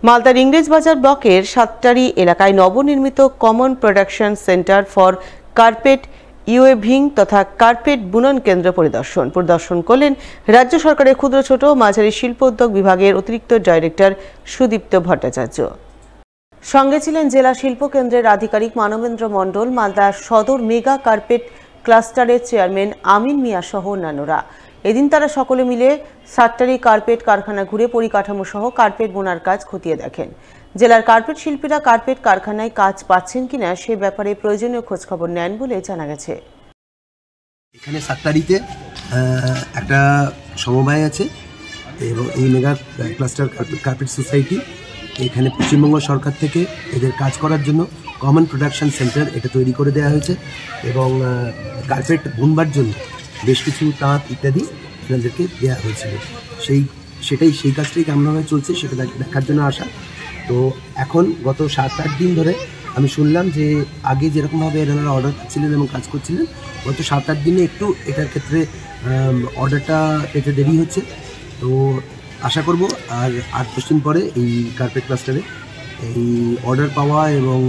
মালদার ইংরেজবাজার ব্লকের সাতটারি এলাকায় নবনির্মিত common production centre for carpet weaving তথা কার্পেট বুনন কেন্দ্র পরিদর্শন করলেন রাজ্য সরকারের ক্ষুদ্র ছোট ও মাঝারি শিল্প উদ্যোগ বিভাগের অতিরিক্ত ডাইরেক্টর সুদীপ্ত ভট্টাচার্য। সঙ্গে ছিলেন জেলা শিল্প কেন্দ্রের আধিকারিক মানবেন্দ্র মণ্ডল, মালদা সদর মেগা কার্পেট ক্লাস্টারের চেয়ারম্যান আমিন মিয়া সহ অন্যান্যরা। এদিন তারা সকলে মিলে সাতটারি কার্পেট কারখানা ঘুরে পরিকাঠামো সহ কার্পেট বোনার কাজ খতিয়ে দেখেন। জেলার কার্পেট শিল্পীরা কার্পেট কারখানায় কাজ পাচ্ছেন কিনা সে ব্যাপারে প্রয়োজনীয় খোঁজখবর নেন বলে জানা গেছে। এখানে সাতটারিতে একটা সমবায় আছে এবং এই মেগা ক্লাস্টার কার্পেট সোসাইটি এখানে পশ্চিমবঙ্গ সরকার থেকে এদের কাজ করার জন্য কমন প্রোডাকশন সেন্টার এটা তৈরি করে দেওয়া হয়েছে এবং কার্পেট বুনবার জন্য বেশ কিছু তাঁত ইত্যাদি আপনাদেরকে দেওয়া হয়েছিল। সেই কাজটাই কেমনভাবে চলছে সেটা দেখার জন্য আসা। তো এখন গত 7-8 দিন ধরে আমি শুনলাম যে আগে যেরকমভাবে এনারা অর্ডার পাচ্ছিলেন এবং কাজ করছিলেন, গত 7-8 দিনে একটু এটার ক্ষেত্রে অর্ডারটা পেতে দেরি হচ্ছে। তো আশা করব আর 8-10 দিন পরে এই কার্পেট ক্লাস্টারে এই অর্ডার পাওয়া এবং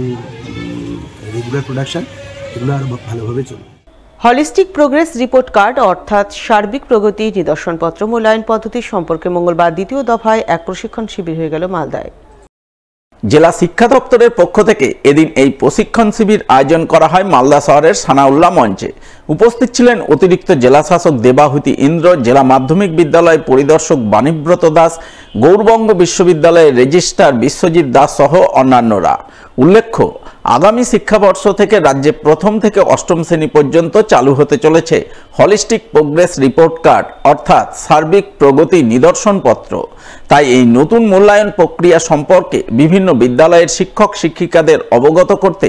রেগুলার প্রোডাকশন এগুলো আরও ভালোভাবে চলবে। হলিস্টিক প্রোগ্রেস রিপোর্ট কার্ড অর্থাৎ সার্বিক প্রগতি নিদর্শনপত্র মূল্যায়ন পদ্ধতি সম্পর্কে মঙ্গলবার দ্বিতীয় দফায় এক প্রশিক্ষণ শিবির হয়ে গেল মালদায়। জেলা শিক্ষা দপ্তরের পক্ষ থেকে এদিন এই প্রশিক্ষণ শিবির আয়োজন করা হয় মালদা শহরের সানাউল্লাহ মঞ্চে। উপস্থিত ছিলেন অতিরিক্ত জেলা শাসক দেবাহুতি ইন্দ্র, জেলা মাধ্যমিক বিদ্যালয় পরিদর্শক বাণীব্রত দাস, গৌরবঙ্গ বিশ্ববিদ্যালয়ের রেজিস্ট্রার বিশ্বজিৎ দাস সহ অন্যান্যরা। উল্লেখ্য, আগামী শিক্ষাবর্ষ থেকে রাজ্যে প্রথম থেকে অষ্টম শ্রেণী পর্যন্ত চালু হতে চলেছে হলিস্টিক প্রোগ্রেস রিপোর্ট কার্ড অর্থাৎ সার্বিক প্রগতি নিদর্শনপত্র। তাই এই নতুন মূল্যায়ন প্রক্রিয়া সম্পর্কে বিভিন্ন বিদ্যালয়ের শিক্ষক শিক্ষিকাদের অবগত করতে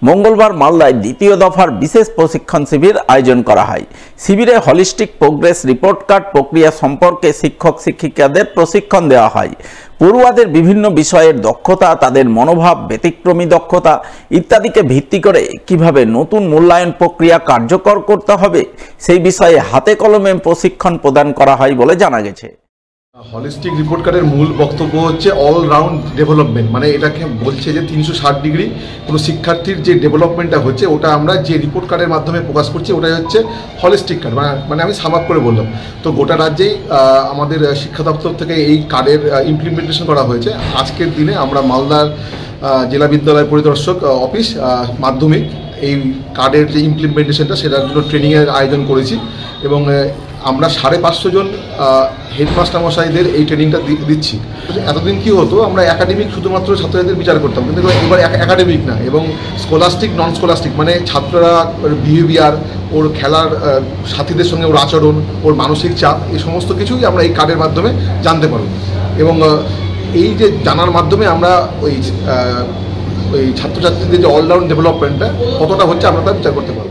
মঙ্গলবার মালদায় দ্বিতীয় দফার বিশেষ প্রশিক্ষণ শিবির আয়োজন করা হয়। শিবিরে হলিস্টিক প্রোগ্রেস রিপোর্ট কার্ড প্রক্রিয়া সম্পর্কে শিক্ষক শিক্ষিকাদের প্রশিক্ষণ দেওয়া হয়। পড়ুয়াদের বিভিন্ন বিষয়ের দক্ষতা, তাদের মনোভাব, ব্যতিক্রমী দক্ষতা ইত্যাদিকে ভিত্তি করে কিভাবে নতুন মূল্যায়ন প্রক্রিয়া কার্যকর করতে হবে সেই বিষয়ে হাতে কলমে প্রশিক্ষণ প্রদান করা হয় বলে জানা গেছে। হলিস্টিক রিপোর্ট কার্ডের মূল বক্তব্য হচ্ছে অলরাউন্ড ডেভেলপমেন্ট, মানে এটাকে বলছে যে 360 ডিগ্রি কোনো শিক্ষার্থীর যে ডেভেলপমেন্টটা হচ্ছে ওটা আমরা যে রিপোর্ট কার্ডের মাধ্যমে প্রকাশ করছি ওটাই হচ্ছে হলিস্টিক কার্ড। মানে আমি সাম আপ করে বললাম। তো গোটা রাজ্যেই আমাদের শিক্ষা দপ্তর থেকে এই কার্ডের ইমপ্লিমেন্টেশন করা হয়েছে। আজকের দিনে আমরা মালদার জেলা বিদ্যালয় পরিদর্শক অফিস মাধ্যমিক এই কার্ডের যে ইমপ্লিমেন্টেশনটা সেটার জন্য ট্রেনিংয়ের আয়োজন করেছি এবং আমরা 550 জন হেডমাস্টার মশাইদের এই ট্রেনিংটা দিচ্ছি। এতদিন কি হতো, আমরা একাডেমিক শুধুমাত্র ছাত্রছাত্রীদের বিচার করতাম, কিন্তু এবার একাডেমিক না এবং স্কলাস্টিক নন স্কলাস্টিক, মানে ছাত্ররা বিহেভিয়ার, ওর খেলার সাথীদের সঙ্গে ওর আচরণ, ওর মানসিক চাপ, এই সমস্ত কিছুই আমরা এই কার্ডের মাধ্যমে জানতে পারব এবং এই যে জানার মাধ্যমে আমরা ওই ছাত্রছাত্রীদের যে অলরাউন্ড ডেভেলপমেন্টটা কতটা হচ্ছে আমরা তা বিচার করতে পারব।